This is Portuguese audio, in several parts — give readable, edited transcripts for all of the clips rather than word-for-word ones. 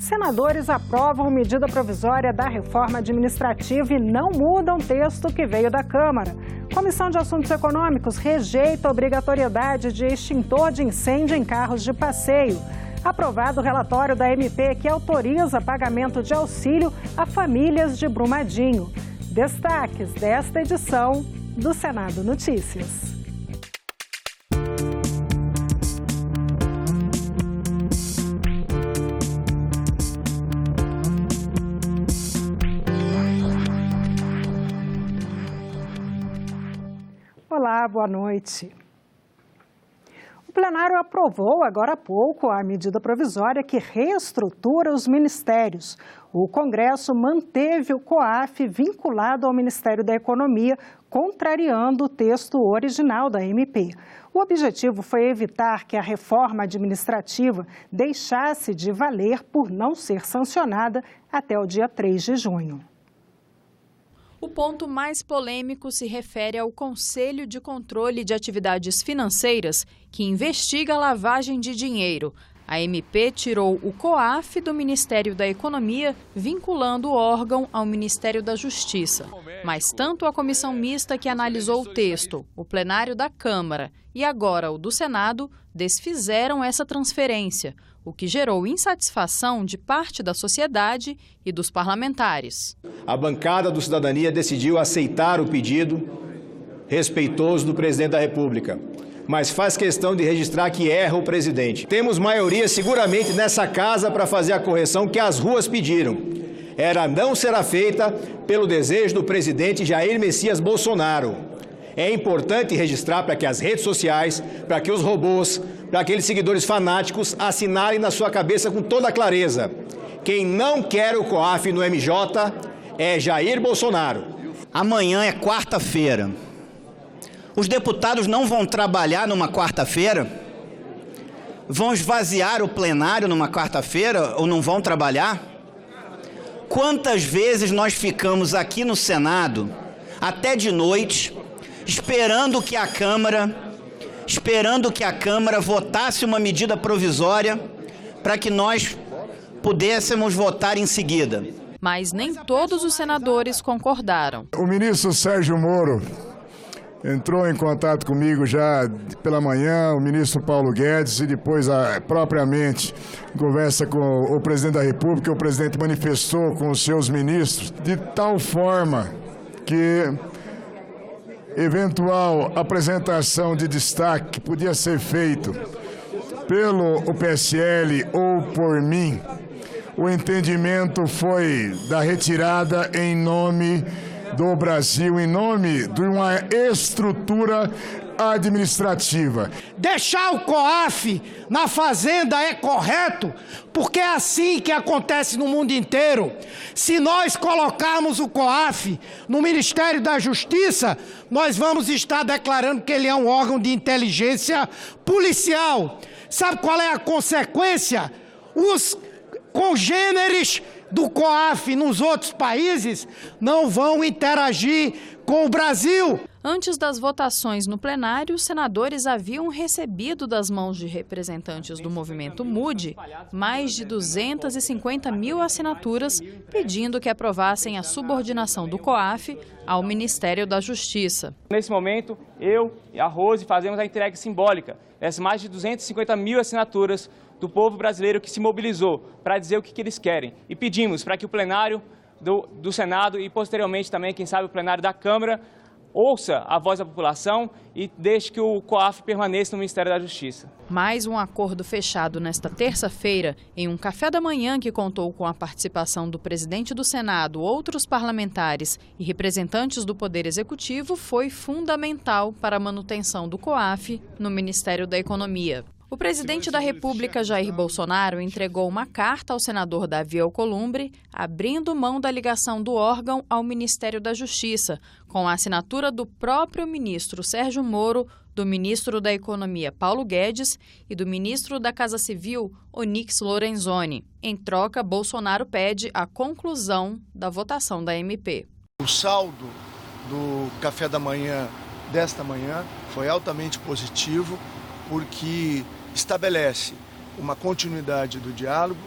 Senadores aprovam medida provisória da reforma administrativa e não mudam o texto que veio da Câmara. Comissão de Assuntos Econômicos rejeita a obrigatoriedade de extintor de incêndio em carros de passeio. Aprovado o relatório da MP que autoriza pagamento de auxílio a famílias de Brumadinho. Destaques desta edição do Senado Notícias. Olá, boa noite. O plenário aprovou agora há pouco a medida provisória que reestrutura os ministérios. O Congresso manteve o COAF vinculado ao Ministério da Economia, contrariando o texto original da MP. O objetivo foi evitar que a reforma administrativa deixasse de valer por não ser sancionada até o dia 3 de junho. O ponto mais polêmico se refere ao Conselho de Controle de Atividades Financeiras, que investiga a lavagem de dinheiro. A MP tirou o COAF do Ministério da Economia, vinculando o órgão ao Ministério da Justiça. Mas tanto a comissão mista que analisou o texto, o plenário da Câmara e agora o do Senado desfizeram essa transferência, o que gerou insatisfação de parte da sociedade e dos parlamentares. A bancada do Cidadania decidiu aceitar o pedido respeitoso do presidente da República, mas faz questão de registrar que erra o presidente. Temos maioria seguramente nessa casa para fazer a correção que as ruas pediram. Não será feita pelo desejo do presidente Jair Messias Bolsonaro. É importante registrar para que as redes sociais, para que os robôs, para aqueles seguidores fanáticos assinalem na sua cabeça com toda clareza. Quem não quer o COAF no MJ é Jair Bolsonaro. Amanhã é quarta-feira. Os deputados não vão trabalhar numa quarta-feira? Vão esvaziar o plenário numa quarta-feira ou não vão trabalhar? Quantas vezes nós ficamos aqui no Senado, até de noite, esperando que a Câmara votasse uma medida provisória para que nós pudéssemos votar em seguida. Mas nem todos os senadores concordaram. O ministro Sérgio Moro entrou em contato comigo já pela manhã, o ministro Paulo Guedes, e depois propriamente conversa com o presidente da República. O presidente manifestou com os seus ministros de tal forma que eventual apresentação de destaque que podia ser feito pelo PSL ou por mim, o entendimento foi da retirada em nome do Brasil, em nome de uma estrutura administrativa. Deixar o COAF na Fazenda é correto, porque é assim que acontece no mundo inteiro. Se nós colocarmos o COAF no Ministério da Justiça, nós vamos estar declarando que ele é um órgão de inteligência policial. Sabe qual é a consequência? Os congêneres do COAF nos outros países não vão interagir com o Brasil. Antes das votações no plenário, os senadores haviam recebido das mãos de representantes do movimento MUDE mais de 250 mil assinaturas pedindo que aprovassem a subordinação do COAF ao Ministério da Justiça. Nesse momento, eu e a Rose fazemos a entrega simbólica dessas mais de 250 mil assinaturas do povo brasileiro que se mobilizou para dizer o que eles querem. E pedimos para que o plenário do Senado e, posteriormente, também, quem sabe, o plenário da Câmara ouça a voz da população e deixe que o COAF permaneça no Ministério da Justiça. Mais um acordo fechado nesta terça-feira em um café da manhã que contou com a participação do presidente do Senado, outros parlamentares e representantes do Poder Executivo foi fundamental para a manutenção do COAF no Ministério da Economia. O presidente da República, Jair Bolsonaro, entregou uma carta ao senador Davi Alcolumbre, abrindo mão da ligação do órgão ao Ministério da Justiça, com a assinatura do próprio ministro Sérgio Moro, do ministro da Economia, Paulo Guedes, e do ministro da Casa Civil, Onyx Lorenzoni. Em troca, Bolsonaro pede a conclusão da votação da MP. O saldo do café da manhã desta manhã foi altamente positivo, porque estabelece uma continuidade do diálogo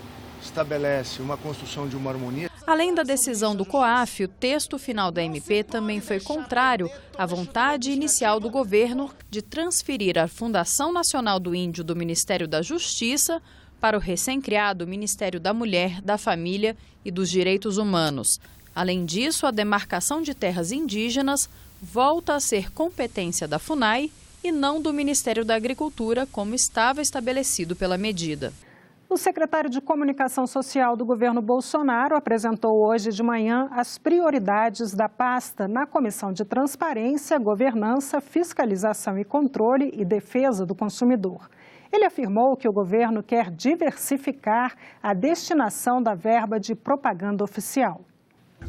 estabelece uma construção de uma harmonia. Além da decisão do COAF, o texto final da MP também foi contrário à vontade inicial do governo de transferir a Fundação Nacional do Índio do Ministério da Justiça para o recém-criado Ministério da Mulher, da Família e dos Direitos Humanos. Além disso, a demarcação de terras indígenas volta a ser competência da FUNAI e não do Ministério da Agricultura, como estava estabelecido pela medida. O secretário de Comunicação Social do governo Bolsonaro apresentou hoje de manhã as prioridades da pasta na Comissão de Transparência, Governança, Fiscalização e Controle e Defesa do Consumidor. Ele afirmou que o governo quer diversificar a destinação da verba de propaganda oficial.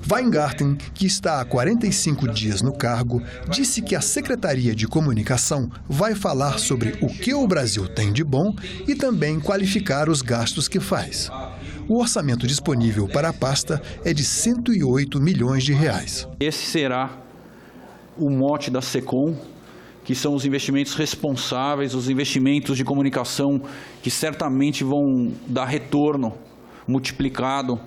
Weingarten, que está há 45 dias no cargo, disse que a Secretaria de Comunicação vai falar sobre o que o Brasil tem de bom e também qualificar os gastos que faz. O orçamento disponível para a pasta é de 108 milhões de reais. Esse será o mote da SECOM, que são os investimentos responsáveis, os investimentos de comunicação que certamente vão dar retorno multiplicado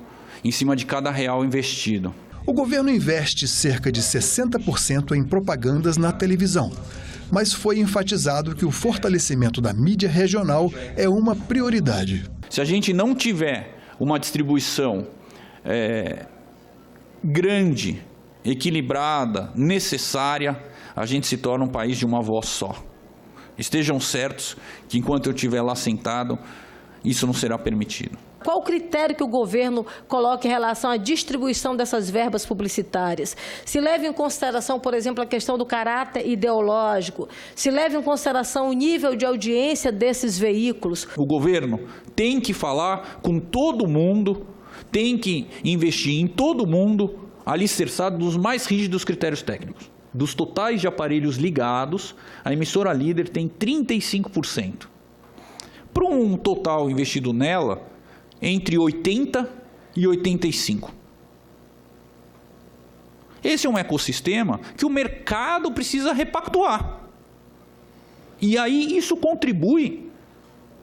em cima de cada real investido. O governo investe cerca de 60% em propagandas na televisão, mas foi enfatizado que o fortalecimento da mídia regional é uma prioridade. Se a gente não tiver uma distribuição grande, equilibrada, necessária, a gente se torna um país de uma voz só. Estejam certos que enquanto eu estiver lá sentado, isso não será permitido. Qual o critério que o governo coloca em relação à distribuição dessas verbas publicitárias? Se leva em consideração, por exemplo, a questão do caráter ideológico, se leva em consideração o nível de audiência desses veículos. O governo tem que falar com todo mundo, tem que investir em todo mundo, alicerçado dos mais rígidos critérios técnicos. Dos totais de aparelhos ligados, a emissora líder tem 35%. Para um total investido nela, entre 80% e 85%. Esse é um ecossistema que o mercado precisa repactuar. E aí isso contribui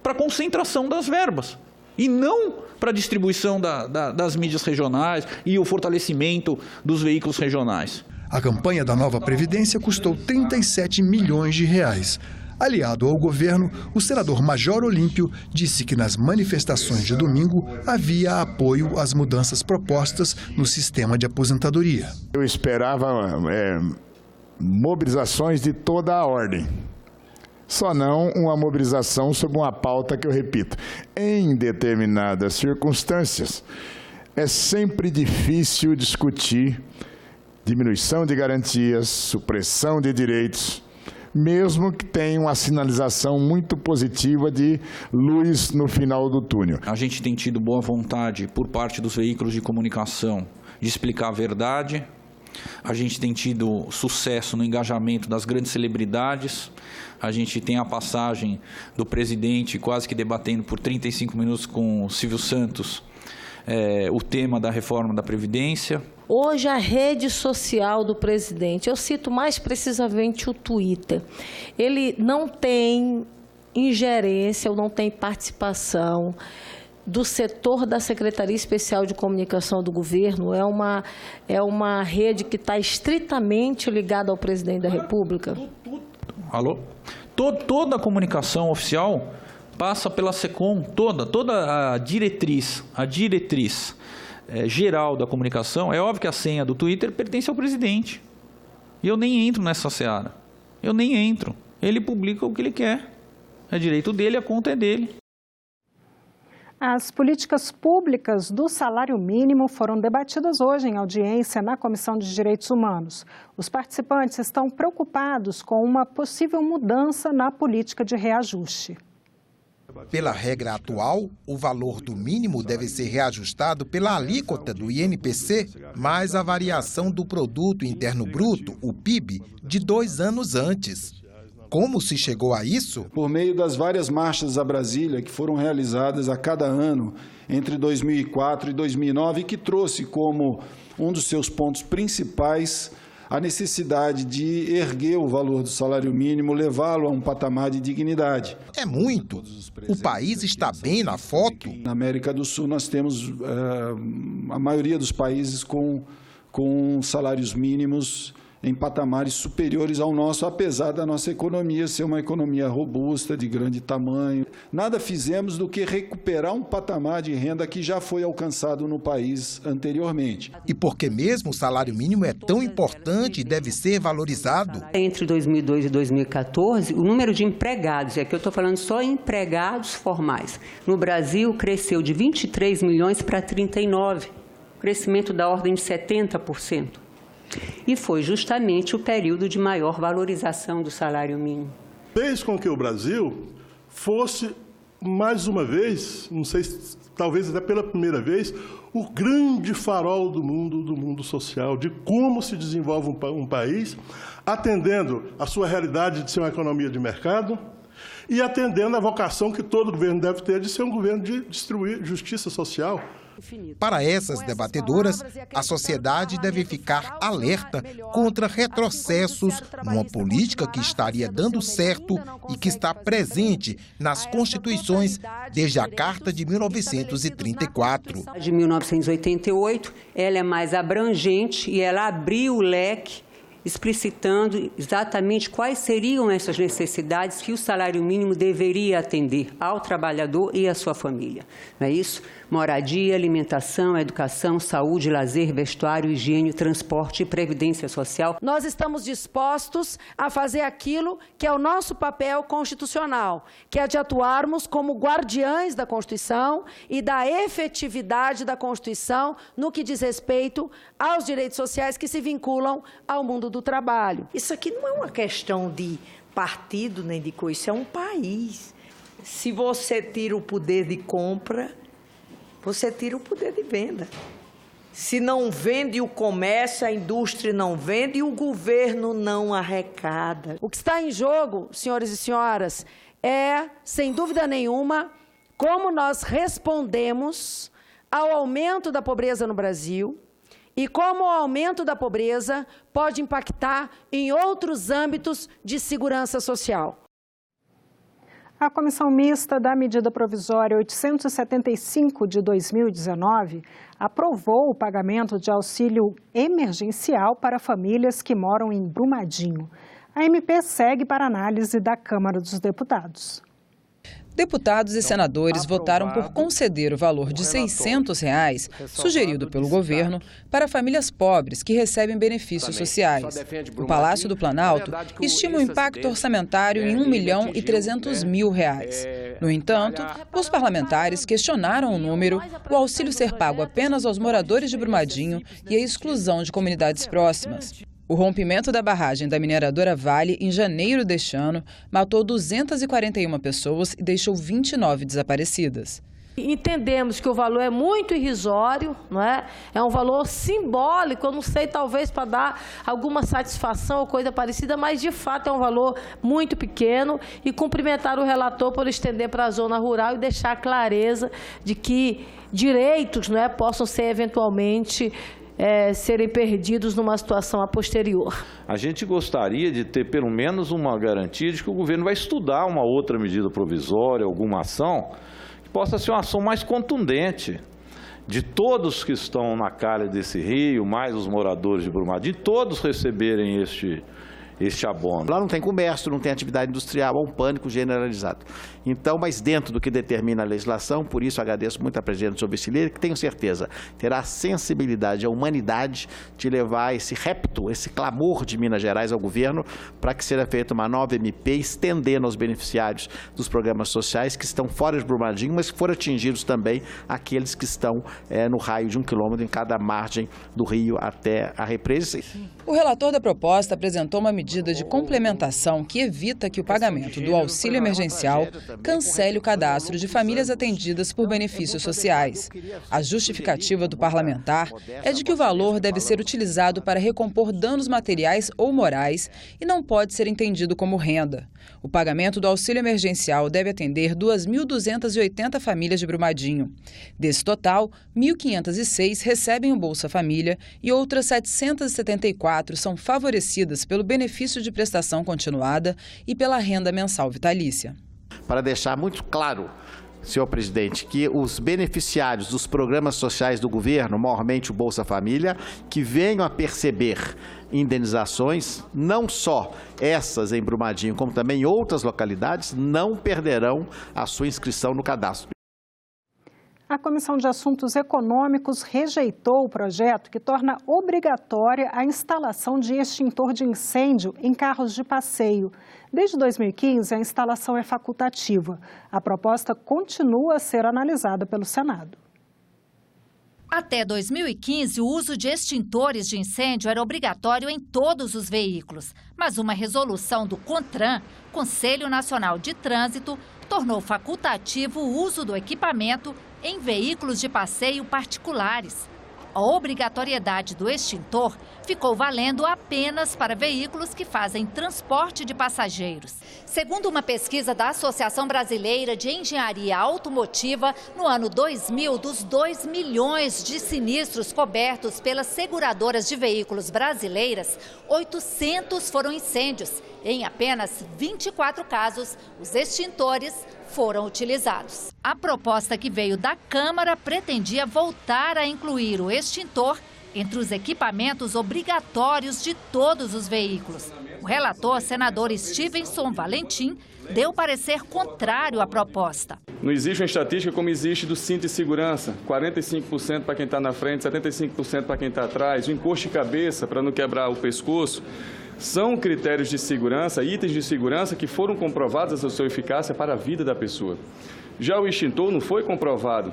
para a concentração das verbas. E não para a distribuição das mídias regionais e o fortalecimento dos veículos regionais. A campanha da nova Previdência custou 37 milhões de reais. Aliado ao governo, o senador Major Olímpio disse que nas manifestações de domingo havia apoio às mudanças propostas no sistema de aposentadoria. Eu esperava mobilizações de toda a ordem, só não uma mobilização sobre uma pauta que eu repito. Em determinadas circunstâncias, é sempre difícil discutir diminuição de garantias, supressão de direitos, mesmo que tenha uma sinalização muito positiva de luz no final do túnel. A gente tem tido boa vontade por parte dos veículos de comunicação de explicar a verdade. A gente tem tido sucesso no engajamento das grandes celebridades. A gente tem a passagem do presidente quase que debatendo por 35 minutos com o Silvio Santos o tema da reforma da Previdência. Hoje, a rede social do presidente, eu cito mais precisamente o Twitter, ele não tem ingerência ou não tem participação do setor da Secretaria Especial de Comunicação do governo. É uma rede que está estritamente ligada ao presidente da República. Alô? Toda a comunicação oficial passa pela SECOM, toda a diretriz geral da comunicação. É óbvio que a senha do Twitter pertence ao presidente. E eu nem entro nessa seara. Eu nem entro. Ele publica o que ele quer. É direito dele, a conta é dele. As políticas públicas do salário mínimo foram debatidas hoje em audiência na Comissão de Direitos Humanos. Os participantes estão preocupados com uma possível mudança na política de reajuste. Pela regra atual, o valor do mínimo deve ser reajustado pela alíquota do INPC, mais a variação do Produto Interno Bruto, o PIB, de 2 anos antes. Como se chegou a isso? Por meio das várias marchas a Brasília que foram realizadas a cada ano entre 2004 e 2009, que trouxe como um dos seus pontos principais a necessidade de erguer o valor do salário mínimo, levá-lo a um patamar de dignidade. É muito. O país está bem na foto. Na América do Sul, nós temos a maioria dos países com salários mínimos em patamares superiores ao nosso, apesar da nossa economia ser uma economia robusta, de grande tamanho. Nada fizemos do que recuperar um patamar de renda que já foi alcançado no país anteriormente. E porque mesmo o salário mínimo é tão importante e deve ser valorizado. Entre 2002 e 2014, o número de empregados, e aqui eu estou falando só empregados formais, no Brasil cresceu de 23 milhões para 39, crescimento da ordem de 70%. E foi justamente o período de maior valorização do salário mínimo. Fez com que o Brasil fosse, mais uma vez, não sei, talvez até pela primeira vez, o grande farol do mundo social, de como se desenvolve um país, atendendo a sua realidade de ser uma economia de mercado e atendendo a vocação que todo governo deve ter de ser um governo de distribuir justiça social. Para essas debatedoras, a sociedade deve ficar alerta contra retrocessos numa política que estaria dando certo e que está presente nas constituições desde a Carta de 1934. De 1988, ela é mais abrangente e ela abriu o leque, explicitando exatamente quais seriam essas necessidades que o salário mínimo deveria atender ao trabalhador e à sua família. Não é isso? Moradia, alimentação, educação, saúde, lazer, vestuário, higiene, transporte e previdência social. Nós estamos dispostos a fazer aquilo que é o nosso papel constitucional, que é de atuarmos como guardiães da Constituição e da efetividade da Constituição no que diz respeito aos direitos sociais que se vinculam ao mundo do trabalho. Isso aqui não é uma questão de partido nem de coisa, isso é um país. Se você tira o poder de compra, você tira o poder de venda. Se não vende o comércio, a indústria não vende e o governo não arrecada. O que está em jogo, senhores e senhoras, é, sem dúvida nenhuma, como nós respondemos ao aumento da pobreza no Brasil e como o aumento da pobreza pode impactar em outros âmbitos de segurança social. A Comissão Mista da Medida Provisória 875 de 2019 aprovou o pagamento de auxílio emergencial para famílias que moram em Brumadinho. A MP segue para análise da Câmara dos Deputados. Deputados e senadores votaram por conceder o valor de R$ 600, sugerido pelo governo, para famílias pobres que recebem benefícios sociais. O Palácio do Planalto estima o impacto orçamentário em R$ 1.300.000. No entanto, os parlamentares questionaram o número, o auxílio ser pago apenas aos moradores de Brumadinho e a exclusão de comunidades próximas. O rompimento da barragem da mineradora Vale, em janeiro deste ano, matou 241 pessoas e deixou 29 desaparecidas. Entendemos que o valor é muito irrisório, não é? É um valor simbólico, eu não sei, talvez para dar alguma satisfação ou coisa parecida, mas de fato é um valor muito pequeno e cumprimentar o relator por estender para a zona rural e deixar a clareza de que direitos, não é, possam ser eventualmente serem perdidos numa situação a posterior. A gente gostaria de ter pelo menos uma garantia de que o governo vai estudar uma outra medida provisória, alguma ação, que possa ser uma ação mais contundente de todos que estão na calha desse rio, mais os moradores de Brumadinho, todos receberem este abono. Lá não tem comércio, não tem atividade industrial, há um pânico generalizado. Então, mas dentro do que determina a legislação, por isso agradeço muito a presidente Sobestileira, que tenho certeza terá a sensibilidade, a humanidade de levar esse repto, esse clamor de Minas Gerais ao governo, para que seja feita uma nova MP, estendendo aos beneficiários dos programas sociais que estão fora de Brumadinho, mas que foram atingidos também aqueles que estão no raio de 1 quilômetro em cada margem do rio até a represa. O relator da proposta apresentou uma medida medida de complementação que evita que o pagamento do auxílio emergencial cancele o cadastro de famílias atendidas por benefícios sociais. A justificativa do parlamentar é de que o valor deve ser utilizado para recompor danos materiais ou morais e não pode ser entendido como renda. O pagamento do auxílio emergencial deve atender 2.280 famílias de Brumadinho. Desse total, 1.506 recebem o Bolsa Família e outras 774 são favorecidas pelo benefício de prestação continuada e pela renda mensal vitalícia. Para deixar muito claro, senhor presidente, que os beneficiários dos programas sociais do governo, maiormente o Bolsa Família, que venham a perceber indenizações, não só essas em Brumadinho, como também em outras localidades, não perderão a sua inscrição no cadastro. A Comissão de Assuntos Econômicos rejeitou o projeto que torna obrigatória a instalação de extintor de incêndio em carros de passeio. Desde 2015, a instalação é facultativa. A proposta continua a ser analisada pelo Senado. Até 2015, o uso de extintores de incêndio era obrigatório em todos os veículos. Mas uma resolução do CONTRAN, Conselho Nacional de Trânsito, tornou facultativo o uso do equipamento em veículos de passeio particulares. A obrigatoriedade do extintor ficou valendo apenas para veículos que fazem transporte de passageiros. Segundo uma pesquisa da Associação Brasileira de Engenharia Automotiva, no ano 2000, dos 2 milhões de sinistros cobertos pelas seguradoras de veículos brasileiras, 800 foram incêndios. Em apenas 24 casos, os extintores foram utilizados. A proposta que veio da Câmara pretendia voltar a incluir o extintor entre os equipamentos obrigatórios de todos os veículos. O relator, senador Stevenson Valentim, deu parecer contrário à proposta. Não existe uma estatística como existe do cinto de segurança, 45% para quem está na frente, 75% para quem está atrás, o encosto de cabeça para não quebrar o pescoço. São critérios de segurança, itens de segurança que foram comprovados a sua eficácia para a vida da pessoa. Já o extintor não foi comprovado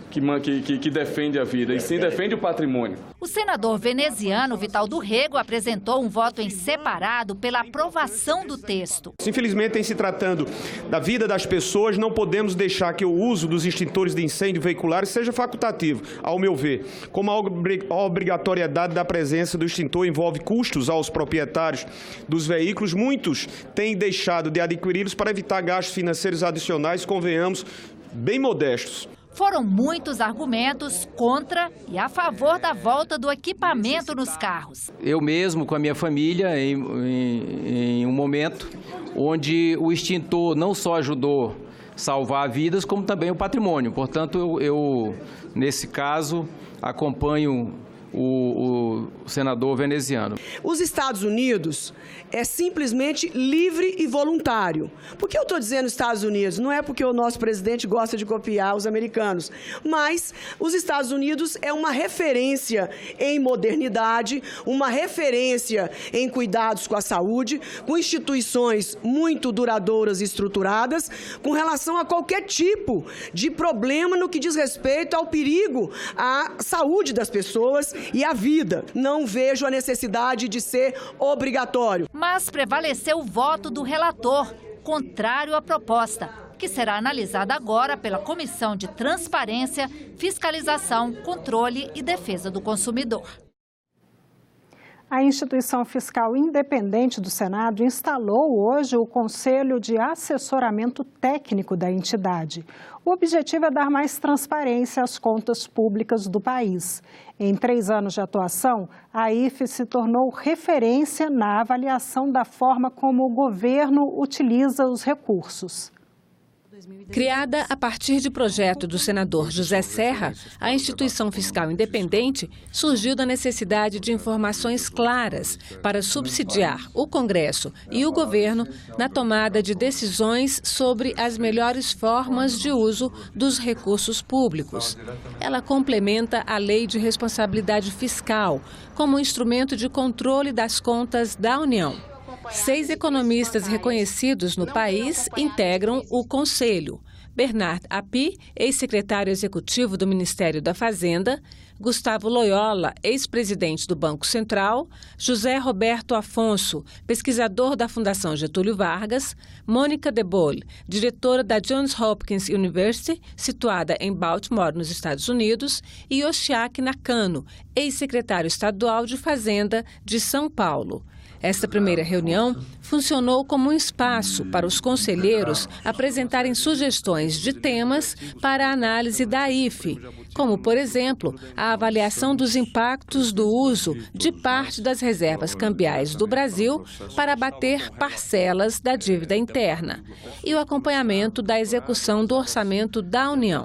que defende a vida, e sim defende o patrimônio. O senador veneziano Vital do Rego apresentou um voto em separado pela aprovação do texto. Infelizmente, em se tratando da vida das pessoas, não podemos deixar que o uso dos extintores de incêndio veiculares seja facultativo, ao meu ver. Como a obrigatoriedade da presença do extintor envolve custos aos proprietários dos veículos, muitos têm deixado de adquiri-los para evitar gastos financeiros adicionais, convenhamos, bem modestos. Foram muitos argumentos contra e a favor da volta do equipamento nos carros. Eu mesmo, com a minha família, em um momento onde o extintor não só ajudou a salvar vidas, como também o patrimônio. Portanto, eu nesse caso, acompanho o senador veneziano. Os Estados Unidos é simplesmente livre e voluntário. Por que eu estou dizendo Estados Unidos? Não é porque o nosso presidente gosta de copiar os americanos, mas os Estados Unidos é uma referência em modernidade, uma referência em cuidados com a saúde, com instituições muito duradouras e estruturadas, com relação a qualquer tipo de problema no que diz respeito ao perigo à saúde das pessoas e à vida. Não vejo a necessidade de ser obrigatório. Mas prevaleceu o voto do relator, contrário à proposta, que será analisada agora pela Comissão de Transparência, Fiscalização, Controle e Defesa do Consumidor. A instituição fiscal independente do Senado instalou hoje o Conselho de Assessoramento Técnico da entidade. O objetivo é dar mais transparência às contas públicas do país. Em 3 anos de atuação, a IFE se tornou referência na avaliação da forma como o governo utiliza os recursos. Criada a partir de projeto do senador José Serra, a instituição fiscal independente surgiu da necessidade de informações claras para subsidiar o Congresso e o governo na tomada de decisões sobre as melhores formas de uso dos recursos públicos. Ela complementa a Lei de Responsabilidade Fiscal como instrumento de controle das contas da União. 6 economistas reconhecidos no país integram o Conselho. Bernard Api, ex-secretário executivo do Ministério da Fazenda, Gustavo Loyola, ex-presidente do Banco Central, José Roberto Afonso, pesquisador da Fundação Getúlio Vargas, Mônica de Bolle, diretora da Johns Hopkins University, situada em Baltimore, nos Estados Unidos, e Yoshiaki Nakano, ex-secretário estadual de Fazenda de São Paulo. Esta primeira reunião funcionou como um espaço para os conselheiros apresentarem sugestões de temas para a análise da IFE, como, por exemplo, a avaliação dos impactos do uso de parte das reservas cambiais do Brasil para abater parcelas da dívida interna e o acompanhamento da execução do orçamento da União.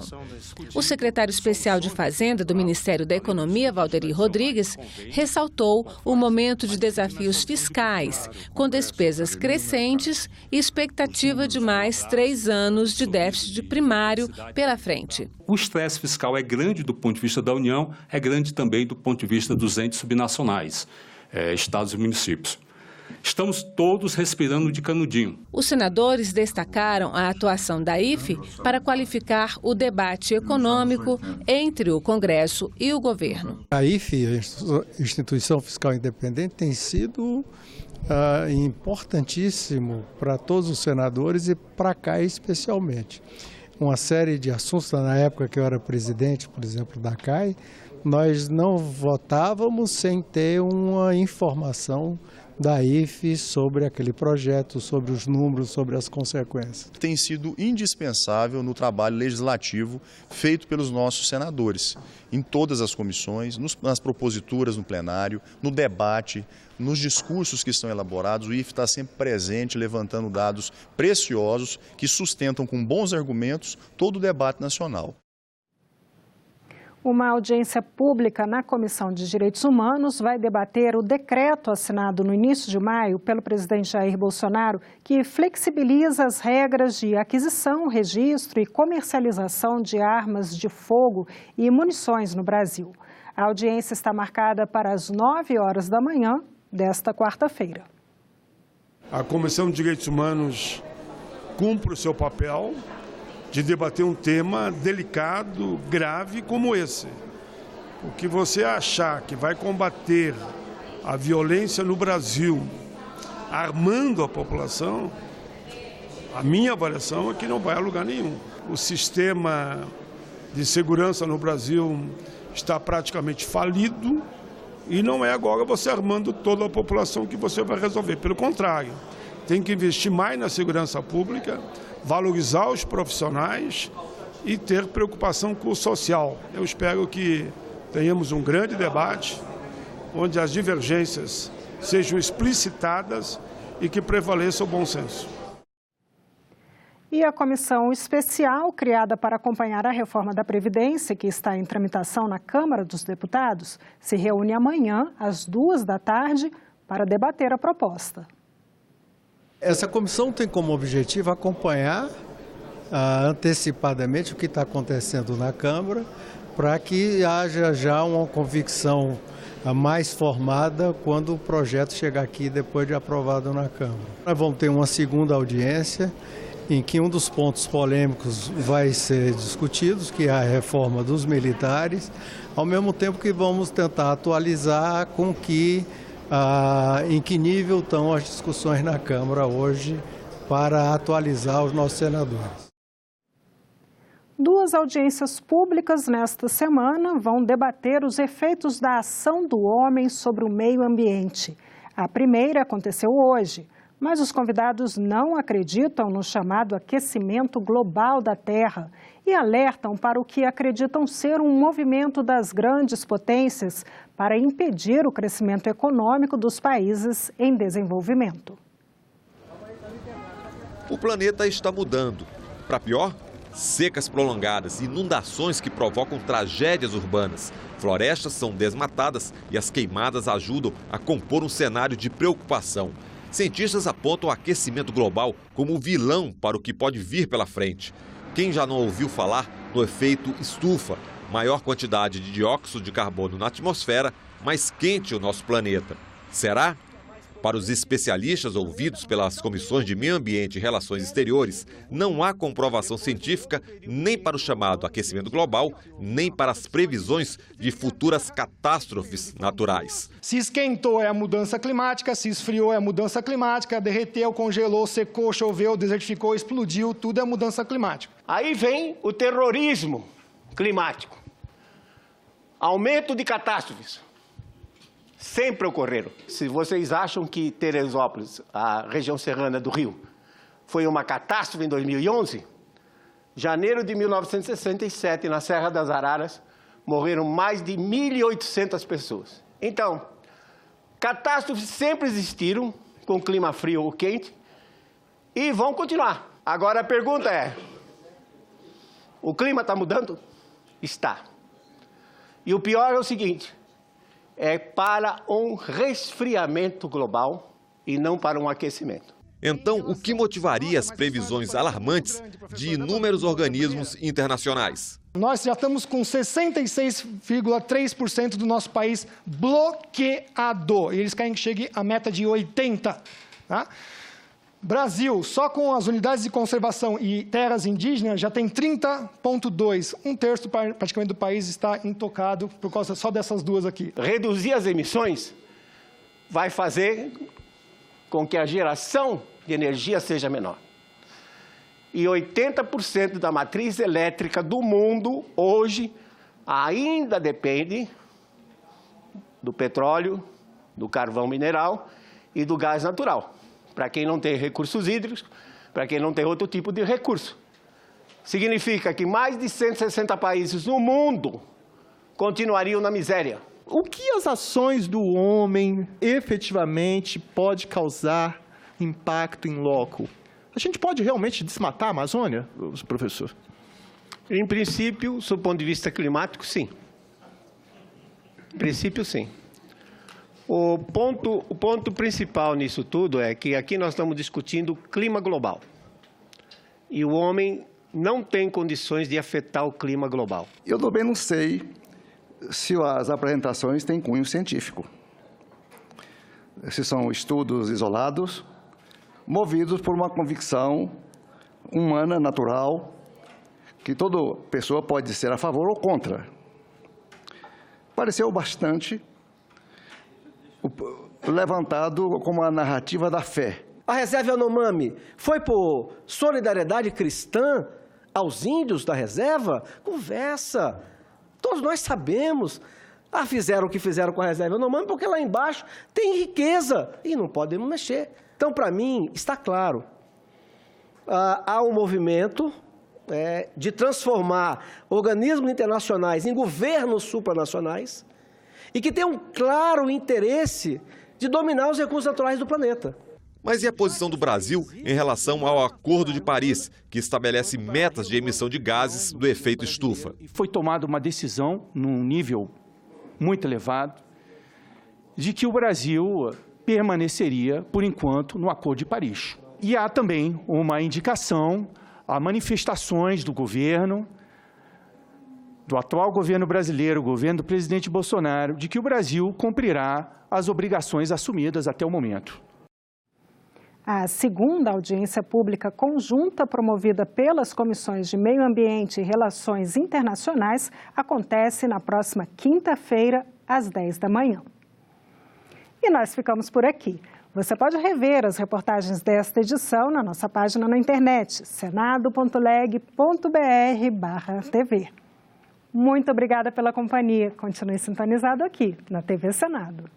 O secretário especial de Fazenda do Ministério da Economia, Valderi Rodrigues, ressaltou o momento de desafios fiscais, com despesas crescentes e expectativa de mais 3 anos de déficit primário pela frente. O estresse fiscal é grande do ponto de vista da União, é grande também do ponto de vista dos entes subnacionais, estados e municípios. Estamos todos respirando de canudinho. Os senadores destacaram a atuação da IFE para qualificar o debate econômico entre o Congresso e o governo. A IFE, a Instituição Fiscal Independente, tem sido importantíssimo para todos os senadores e para cá especialmente. Uma série de assuntos, na época que eu era presidente, por exemplo, da CAI, nós não votávamos sem ter uma informação da IFE sobre aquele projeto, sobre os números, sobre as consequências. Tem sido indispensável no trabalho legislativo feito pelos nossos senadores, em todas as comissões, nas proposituras no plenário, no debate, nos discursos que estão elaborados. O IFE está sempre presente, levantando dados preciosos que sustentam com bons argumentos todo o debate nacional. Uma audiência pública na Comissão de Direitos Humanos vai debater o decreto assinado no início de maio pelo presidente Jair Bolsonaro, que flexibiliza as regras de aquisição, registro e comercialização de armas de fogo e munições no Brasil. A audiência está marcada para as 9 horas da manhã desta quarta-feira. A Comissão de Direitos Humanos cumpre o seu papel de debater um tema delicado, grave como esse. O que você achar que vai combater a violência no Brasil, armando a população, a minha avaliação é que não vai a lugar nenhum. O sistema de segurança no Brasil está praticamente falido e não é agora você armando toda a população que você vai resolver. Pelo contrário, tem que investir mais na segurança pública, valorizar os profissionais e ter preocupação com o social. Eu espero que tenhamos um grande debate, onde as divergências sejam explicitadas e que prevaleça o bom senso. E a comissão especial criada para acompanhar a reforma da Previdência, que está em tramitação na Câmara dos Deputados, se reúne amanhã, às 14h, para debater a proposta. Essa comissão tem como objetivo acompanhar antecipadamente o que está acontecendo na Câmara, para que haja já uma convicção mais formada quando o projeto chegar aqui depois de aprovado na Câmara. Nós vamos ter uma segunda audiência em que um dos pontos polêmicos vai ser discutido, que é a reforma dos militares, ao mesmo tempo que vamos tentar atualizar com que em que nível estão as discussões na Câmara hoje para atualizar os nossos senadores. 2 audiências públicas nesta semana vão debater os efeitos da ação do homem sobre o meio ambiente. A primeira aconteceu hoje, mas os convidados não acreditam no chamado aquecimento global da Terra e alertam para o que acreditam ser um movimento das grandes potências para impedir o crescimento econômico dos países em desenvolvimento. O planeta está mudando. Para pior, secas prolongadas e inundações que provocam tragédias urbanas. Florestas são desmatadas e as queimadas ajudam a compor um cenário de preocupação. Cientistas apontam o aquecimento global como vilão para o que pode vir pela frente. Quem já não ouviu falar no efeito estufa? Maior quantidade de dióxido de carbono na atmosfera, mais quente o nosso planeta. Será? Para os especialistas ouvidos pelas comissões de Meio Ambiente e Relações Exteriores, não há comprovação científica nem para o chamado aquecimento global, nem para as previsões de futuras catástrofes naturais. Se esquentou é a mudança climática, se esfriou é a mudança climática, derreteu, congelou, secou, choveu, desertificou, explodiu, tudo é mudança climática. Aí vem o terrorismo climático. Aumento de catástrofes. Sempre ocorreram. Se vocês acham que Teresópolis, a região serrana do Rio, foi uma catástrofe em 2011, janeiro de 1967, na Serra das Araras, morreram mais de 1.800 pessoas. Então, catástrofes sempre existiram, com clima frio ou quente, e vão continuar. Agora a pergunta é, o clima está mudando? Está. E o pior é o seguinte, é para um resfriamento global e não para um aquecimento. Então, o que motivaria as previsões alarmantes de inúmeros organismos internacionais? Nós já estamos com 66,3% do nosso país bloqueado. E eles querem que chegue à meta de 80%. Tá? Brasil, só com as unidades de conservação e terras indígenas, já tem 30,2%. Um terço praticamente do país está intocado por causa só dessas duas aqui. Reduzir as emissões vai fazer com que a geração de energia seja menor. E 80% da matriz elétrica do mundo, hoje, ainda depende do petróleo, do carvão mineral e do gás natural. Para quem não tem recursos hídricos, para quem não tem outro tipo de recurso. Significa que mais de 160 países no mundo continuariam na miséria. O que as ações do homem efetivamente pode causar impacto em loco? A gente pode realmente desmatar a Amazônia, professor? Em princípio, sob o ponto de vista climático, sim. Em princípio, sim. O ponto principal nisso tudo é que aqui nós estamos discutindo clima global. E o homem não tem condições de afetar o clima global. Eu também não sei se as apresentações têm cunho científico. Se são estudos isolados, movidos por uma convicção humana, natural, que toda pessoa pode ser a favor ou contra. Pareceu bastante levantado como a narrativa da fé. A reserva Yanomami foi por solidariedade cristã aos índios da reserva? Conversa. Todos nós sabemos. Fizeram o que fizeram com a reserva Yanomami porque lá embaixo tem riqueza e não podemos mexer. Então, para mim, está claro. Há um movimento de transformar organismos internacionais em governos supranacionais e que tem um claro interesse de dominar os recursos naturais do planeta. Mas e a posição do Brasil em relação ao Acordo de Paris, que estabelece metas de emissão de gases do efeito estufa? Foi tomada uma decisão, num nível muito elevado, de que o Brasil permaneceria, por enquanto, no Acordo de Paris. E há também uma indicação a manifestações do governo, do atual governo brasileiro, o governo do presidente Bolsonaro, de que o Brasil cumprirá as obrigações assumidas até o momento. A segunda audiência pública conjunta promovida pelas Comissões de Meio Ambiente e Relações Internacionais acontece na próxima quinta-feira, às 10 da manhã. E nós ficamos por aqui. Você pode rever as reportagens desta edição na nossa página na internet, senado.leg.br/tv. Muito obrigada pela companhia. Continue sintonizado aqui na TV Senado.